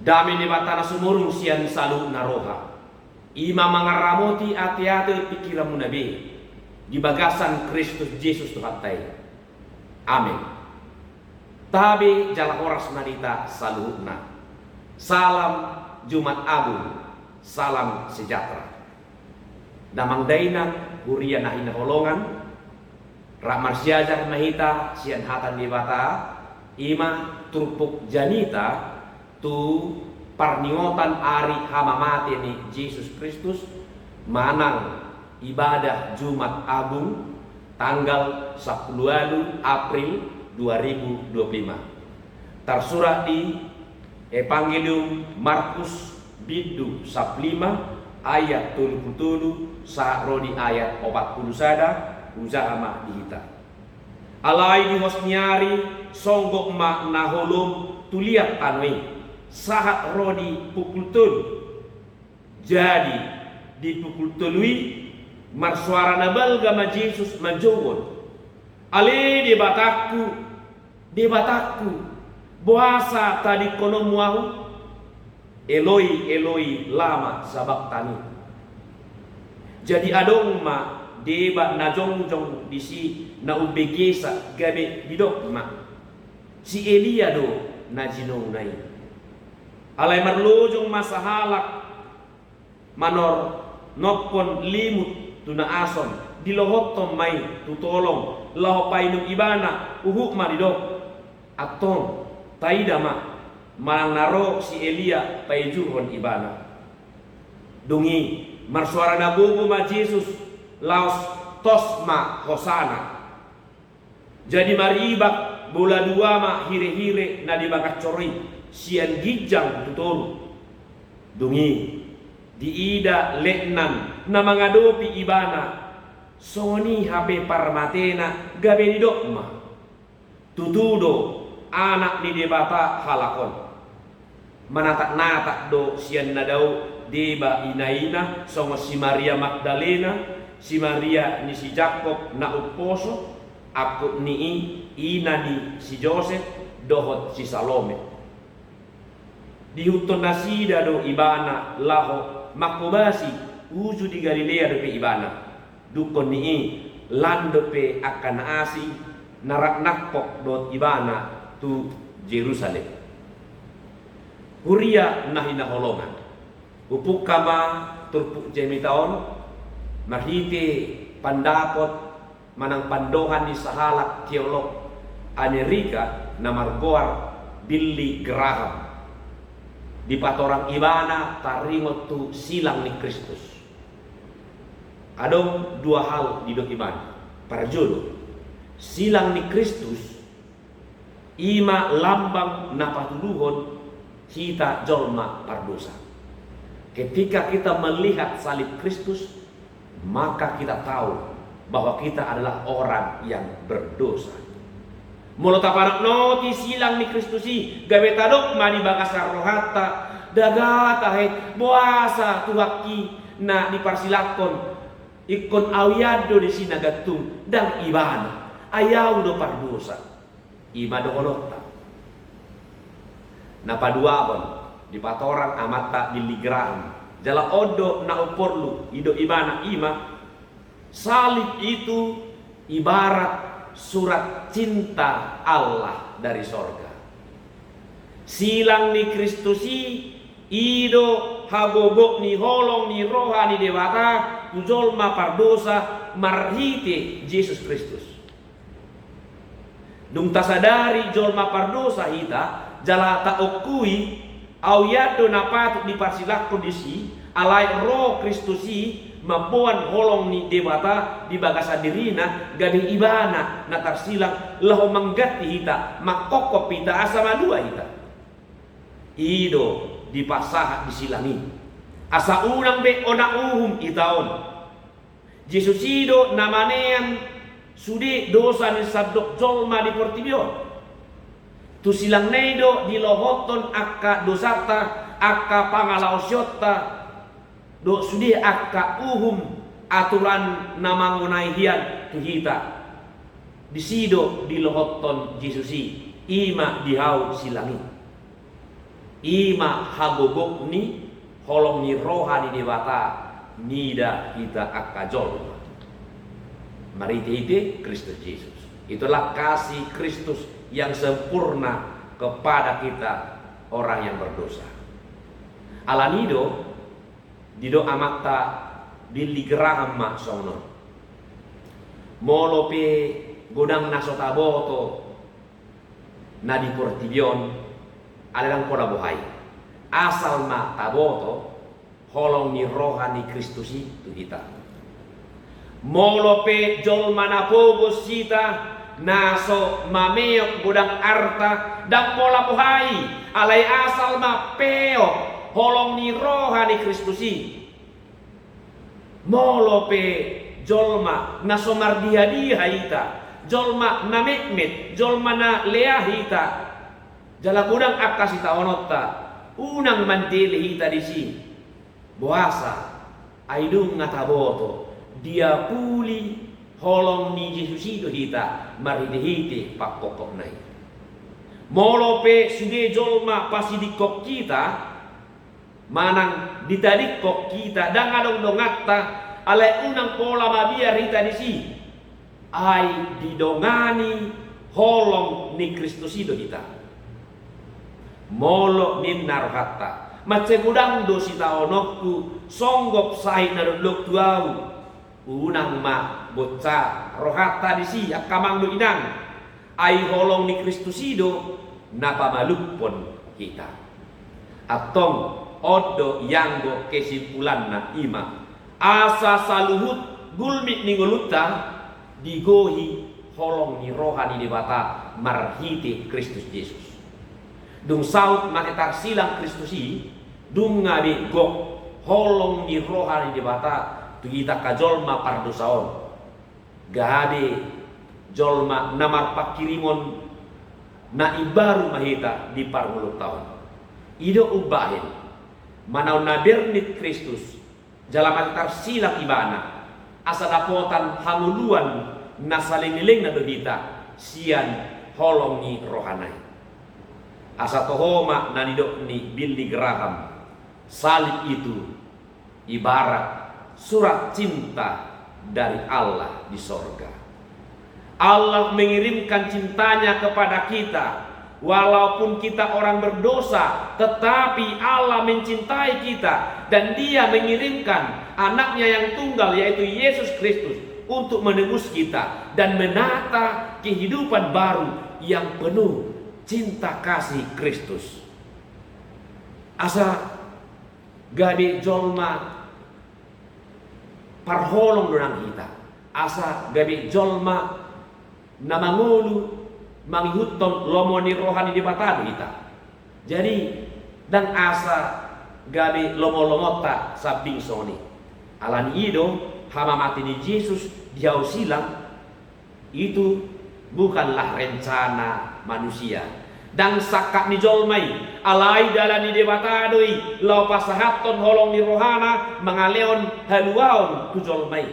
Dami ni batana sumurung sian salu naroha. Ima mangaramoti ati-ati pikiranmu nabi. Di bagasan Kristus Yesus Tuhantai. Amin. Tabi jala horas manita saluhna. Salam Jumat Agung. Salam sejahtera. Damang dainan huria nahina holongan. Rak marsiajar mahita sian hatan di bata. Ima turpuk janita tu parniotan ari hamamati ni Yesus Kristus manang ibadah Jumat Agung tanggal 10 April 2025. Tersurat di Evangelium Markus bidu 15 ayat 77 sarodi ayat 40 sada uzama dihita. Alai di hosnyari songgok mak naholum tuliat tanwi sahat rodi pukul tul. Jadi di pukul tului marsuara nabal gama Yesus manjogon. Ale di bataku boasa tadi kono muahu Eloi Eloi lama sabachthani. Jadi adong ma deba na jongjong di si na ubegesa gabe didok ma si Elia do na jinong nai alai marlojong masahalak manor nopon limut tuna ason dilohottom mai tutolong laho painum ibana uhuk ma didok atong taida ma manang naro si Elia paijuhon ibana dungi marsuara nabubu ma Yesus laos tosma hosana. Jadi maribak bola dua ma hire-hire na dibakat cori sian gijang tutur. Dungi diida leknan na mangadopi ibana soni habe parmatena gabe didokma. Tutudo anak ni debata halakon. Manatak-natak do sian nadau deba inaina songo si Maria Magdalena si Maria ni si Jakob na uposo aku ni ina ni si Joseph dohot si Salome dihuton nasida do ibana laho makobasi uju di Galilea do pe ibana dukon ni lando pe akan asi narak nakpok do ibana tu Jerusalem huria nahina holongan upuk kama turpuk jemitaon mahite pandapot manang pandohan di sahalak teolog Amerika na margoar Billy Graham di patorang ibana taringot tu silang ni Kristus. Adong dua hal di dok ibana para jodoh silang ni Kristus ima lambang napatuluhon kita jolma pardosa. Ketika kita melihat salib Kristus maka kita tahu bahwa kita adalah orang yang berdosa. Mulu tapanak noti silang ni Kristusi gawe tadok mani bakasar rohata dagata he boasa tuhaki na diparsilakon ikon awyado di sinagatung dan ibana ayaw do pardosa ima do olota na paduabon di patoran amata diligraham jala odo na uporlu ido ibana ima salib itu ibarat surat cinta Allah dari sorga. Silang ni Kristusi ido habobok ni holong ni roha ni dewata ujolma pardosa marhite Yesus Kristus. Dung tasadari jolma pardosa hita jala ta okui awyado na patut diparsilak kondisi alai roh Kristusi mampuan holong ni dewata di bagasa dirina gabi ibana na tarsilang laho manggati hita makokop hita asama dua hita ido dipasah disilangi asa unang be ona uhum itaon Yesus ido namanean sudi dosa ni sabdok jolma di portibio tu silang neido di lohoton akka dosata akka pangalaosyota do sudi akka uhum aturan namangunai hian tuhita disido di lohoton Jesusi ima dihau silangi Ima habobok ni holong ni rohani dewata nida kita akajol. Mari ite Kristus Yesus. Itulah kasih Kristus yang sempurna kepada kita orang yang berdosa. Alanido dido amata Billy Graham mak sono. Molo pe godang nasotaboto na di Portibion alelang poda bohai. Asal ma taboto holong ni rohani Kristusi tu kita. Molo pe jol manapogo sita naso mameok godang arta dan pola bohai alai asal ma peo holong ni rohani Kristusi. Molo pe jolma na somardia dia ita, jolma na mekmet, jolma na lea hita. Jala kudang akasita onotta, unang mantele hita di si. Boasa, aidung ngataboto, dia puli holong ni Yesus itu hita, maridehite pak pokok nai. Molo pe sude jolma pasi di kok kita, manang ditarik kok kita dan adong dongatta alai unang pola mabia rita di si ai didongani holong ni Kristus itu kita molo nin narhatta mace gudang do sita onokku songgop sai narulok tuau unang ma bocah rohatta di si akamang do inang ai holong ni Kristus itu napa malupon kita atong odo yanggo kesimpulan na ima asa saluhut gulmit ningoluta digohi holong ni rohani debata marhite Kristus Yesus dung saut maketar silang Kristusi dung ngabe gok holong ni rohani debata tu kita kajolma pardosaon gabe jolma namar pakirimon na ibaru mahita di parmuluk tahun ido ubahin manau nabernit Kristus jalan antar silang ibana asa dapotan hanguluan nasaliniling na dodita sian holongi rohanai asa tohoma nanidok ni Billy Graham salib itu ibarat surat cinta dari Allah di sorga. Allah mengirimkan cintanya kepada kita walaupun kita orang berdosa, tetapi Allah mencintai kita dan Dia mengirimkan anaknya yang tunggal yaitu Yesus Kristus untuk menebus kita dan menata kehidupan baru yang penuh cinta kasih Kristus. Asa gade jolma parholong dorang kita. Asa gade jolma namangulu mangihutton lomoni rohani di batado kita. Jadi dan asa gabi lomo-lomota sabing soni. Alani ido hama mati ni Yesus diau silang itu bukanlah rencana manusia. Dan sakak ni jolmai alai dalani di batadoi lau pasahaton holong ni rohana mangaleon haluaon tu jolmai.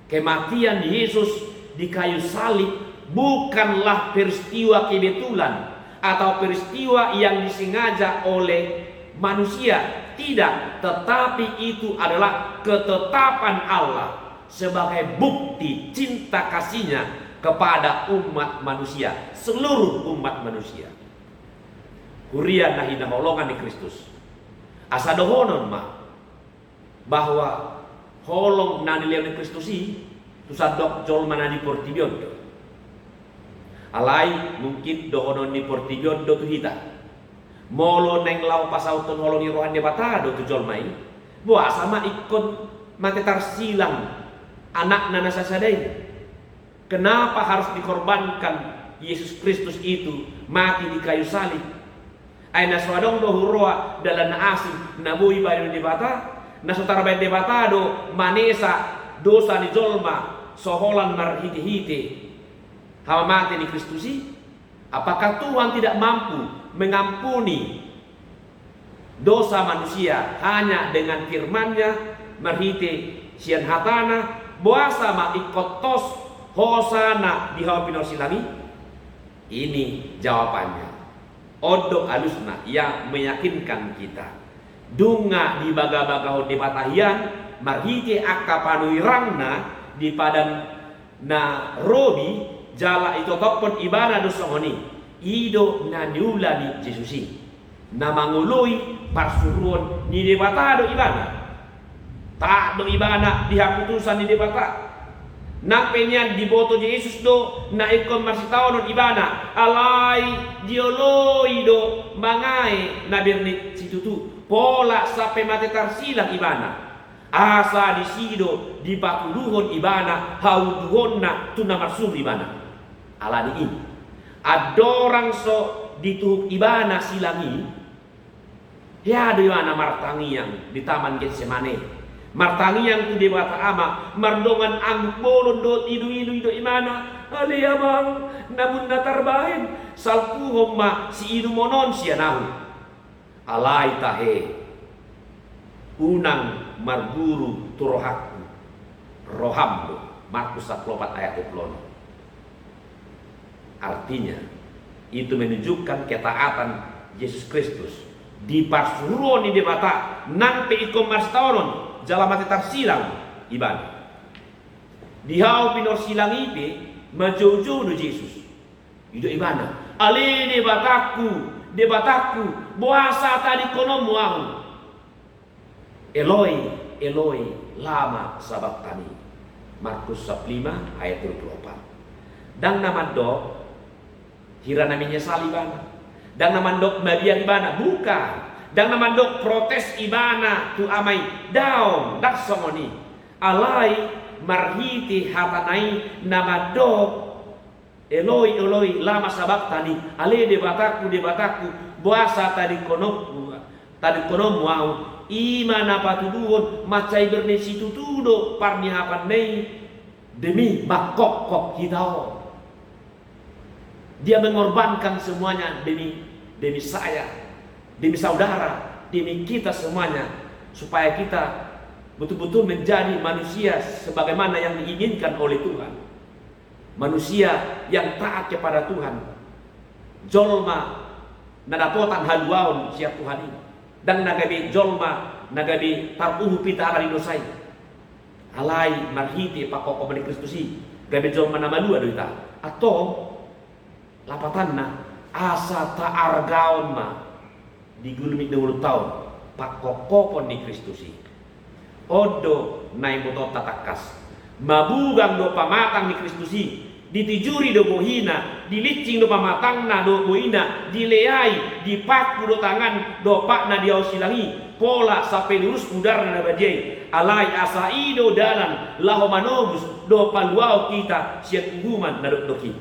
Kematian Yesus di kayu salib bukanlah peristiwa kebetulan atau peristiwa yang disengaja oleh manusia, tidak, tetapi itu adalah ketetapan Allah sebagai bukti cinta kasihnya kepada umat manusia, seluruh umat manusia. Kurian nahina holongan di Kristus asa dohonon mah bahwa holong nani leon di Kristusi tusadok jol mana di Portibion alai mungkin dohonon ni Portibion do tu hita molo neng lau pasauton holong ni rohan de batado tu jol mai buah sama ikon matetar silang anak nana sasadai. Kenapa harus dikorbankan Yesus Kristus itu mati di kayu salib? Aina swadong do huroa dalam asim nabui bayu de bata nasutara bayu de batado manesa dosa ni jolma soholan marhite-hite hama mati di Kristusi. Apakah Tuhan tidak mampu mengampuni dosa manusia hanya dengan firman-Nya marhite sian hatana boasa ma ikotos hosana di hawapino silami? Ini jawabannya. Odo alusna yang meyakinkan kita. Dunga di baga-baga di patahian marhite akapanui rangna di padan na robi jala itu topon ibana dosongoni ido na diulani Jesusi na mangului parsuruan ni debata do ibana tak do ibana dihaputusan di debata na penyan diboto Yesus do na ikon masih tahu ibana alai dioloi do mangai na birnit situtu pola sampai mate tarsilang ibana asa di sido di bakuluhon ibana hauduhonna tuna marsum ibana alani ini adorang so dituhuk ibana silangi ya do ibana martangi yang di taman Getsemane martangi yang tu dewata ama mardongan ang bolon do idu imana aliyamang namun natarbahin salpuhom ma si idu monon siya nahu alai tahe unang marguru turohaku rohamdo Markus 4 ayat 20. Artinya itu menunjukkan ketaatan Yesus Kristus di parsuruan di debata nampe ikom marstauron jalamati tarsilang iban dihau pinor silang ipe majojo do Yesus ido ibana ale debataku boasa tadi kono muang Eloi Eloi lama sabachthani Markus 5 ayat 24 dan namando hira namanya salibana dan namando mabiar ibana bukan dan namandok protes ibana tu amai daun dak somoni alai marhiti hatanai namandok Eloi lama sabachthani ale debataku buasa tadi kono mau imana patuduhon macai bernesi tutudo parnihapan nei demi makok hitao dia mengorbankan semuanya demi saya demi saudara, demi kita semuanya supaya kita betul-betul menjadi manusia sebagaimana yang diinginkan oleh Tuhan. Manusia yang taat kepada Tuhan. Jolma nadapotan haluaon siap Tuhan ini. Dan nagabi jolma nagabi taruhu pita ala dosai. Alai marhiti pakoko bani Kristusi. Gabi jolma namalua doita. Atau lapatanna asa taargaon ma di gulmi 20 tahun pakokopon di Kristusi odo nai moto tatakas mabugang do pamatang di Kristusi ditijuri do bohina dilicing do pamatang na do bohina dileai dipaku do tangan do pak na diau silangi pola sampai lurus udara na bajai alai asaido dalan lahomanobus do paluau kita siat uhuman na doki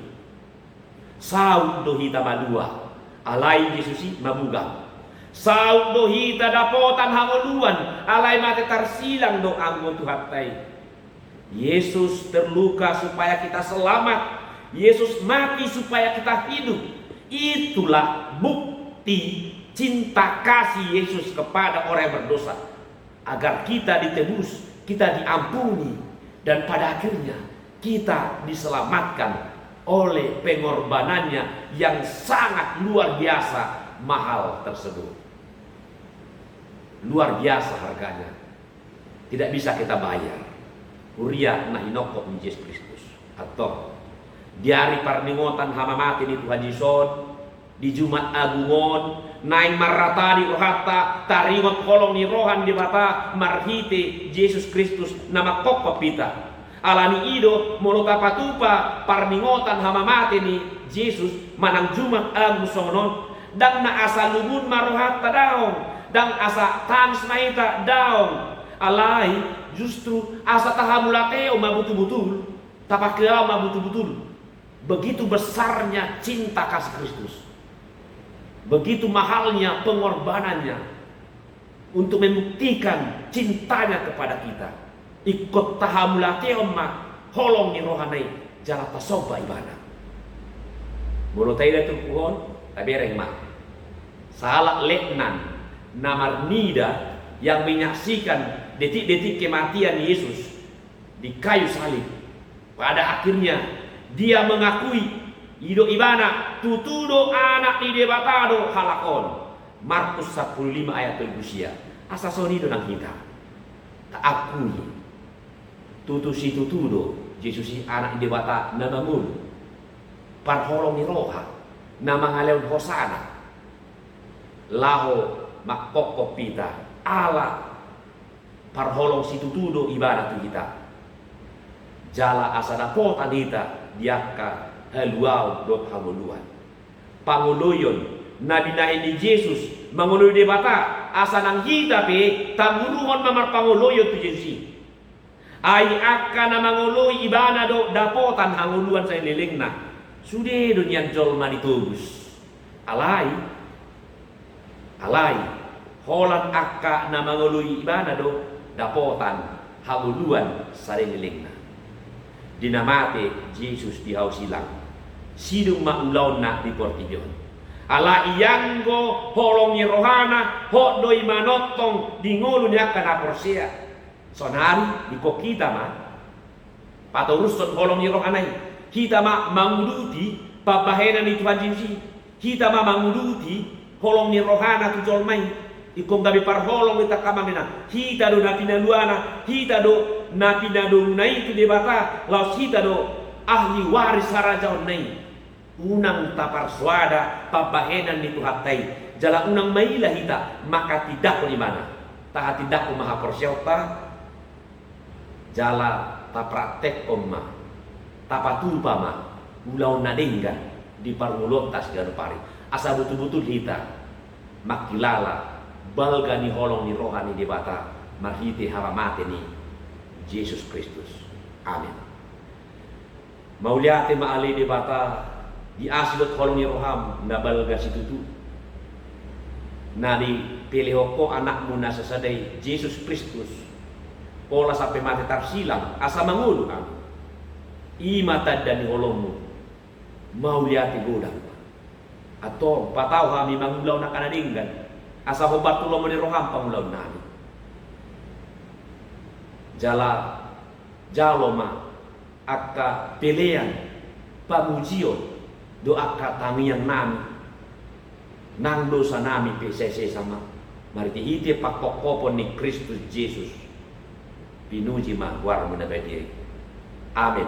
saud do hita malua alai Yesusi mabugang saud do hita dapotan hangoluan alai mate tarsilang do anggon tuhatai Yesus terluka supaya kita selamat Yesus mati supaya kita hidup itulah bukti cinta kasih Yesus kepada orang yang berdosa agar kita ditebus kita diampuni dan pada akhirnya kita diselamatkan oleh pengorbanannya yang sangat luar biasa mahal tersebut. Luar biasa harganya. Tidak bisa kita bayar. Huria nahinokok ni Yesus Kristus. Atau di hari parningotan hama mati ni Tuhan Yesus di Jumat Agungon naing marata di rohata taringot kolong ni rohan di bata marhite Yesus Kristus nama kokko pita. Alani ido molota patupa parningotan hama mati ni Yesus manang Jumat Agungon dan na asa lumun marohat daong dan asa tans naita daong alai justru asa tahamulateo mabutul-butul tapakeau mabutul-butul begitu besarnya cinta kasih Kristus begitu mahalnya pengorbanannya untuk membuktikan cintanya kepada kita ikut tahamulateo ma holong ni rohanai jalata soba ibana molotai tu pohon tabereng mak salah leknan namarnida yang menyaksikan detik-detik kematian Yesus di kayu salib pada akhirnya dia mengakui Ido ibana tutudo anak ni debatado halakon. Markus 15 ayat 7. Asa sonido nang kita. Tak akui. Tutusi tutudo Jesus si anak ni debata namangun. Parholong ni roha. Namangaleon hosana. Laho makpokok pita. Ala parholong si tutudo ibana tu kita. Jala asana pota nita diaka haluau dot hamuluan. Panguloyon nabi nahi ni Jesus manguluy debata asanang hita pe tamuluhon mamar panguloyon tu Jesus. Ai akan manguluy ibana do dapotan hanguluan sa lilingna. Sude dunyan jolma ditubus. Alai holan akka na manguluy ibana do dapotan hanguluan sa lilingna. Dinamate Jesus di hausilang sidung maulaw na di portibyon ala iyanggo holong ni rohana ho doi manotong di ngulu niya kana porsia sonari di ko kita ma paturuson holong ni rohana kita ma manguduti pabahenan ni Tuhan Yesus kita ma manguduti holong ni rohana tu jolmai ikong gabi parholong kita kamamina kita do na pinaluana kita do na pinadunay itu debata laos kita do ahli waris harajaon nai unang tapar swada pabahenan ni Tuhatay jala unang mailah hita maka tidak ko imana taha tidak ko maha persyauta jala ta praktek omma tapatupa ma ulaw nadinggan di parmulotas gano pari asa betul-betul hita makilala balga ni holong ni rohani debata marhiti haramate ni Yesus Kristus. Amin. Mauliate maali debata di asilot holong ni roham na balga situtu. Nani pilih ko anakmu na sasaday Yesus Kristus. Pola sampai mati tarsilang asa mangulu kami. Imata dan holongmu mauliate godang. Atau patau kami mangulaw na kanadinggan. Asa hobat tulong mo ni roham pangulaw nami. Jaloma akka pelean pamujio do akka tangian nami nang dosa nami PCC sama mariti hiti pakpokopon ni Kristus Jesus pinuji mahwar menabadi. Amin.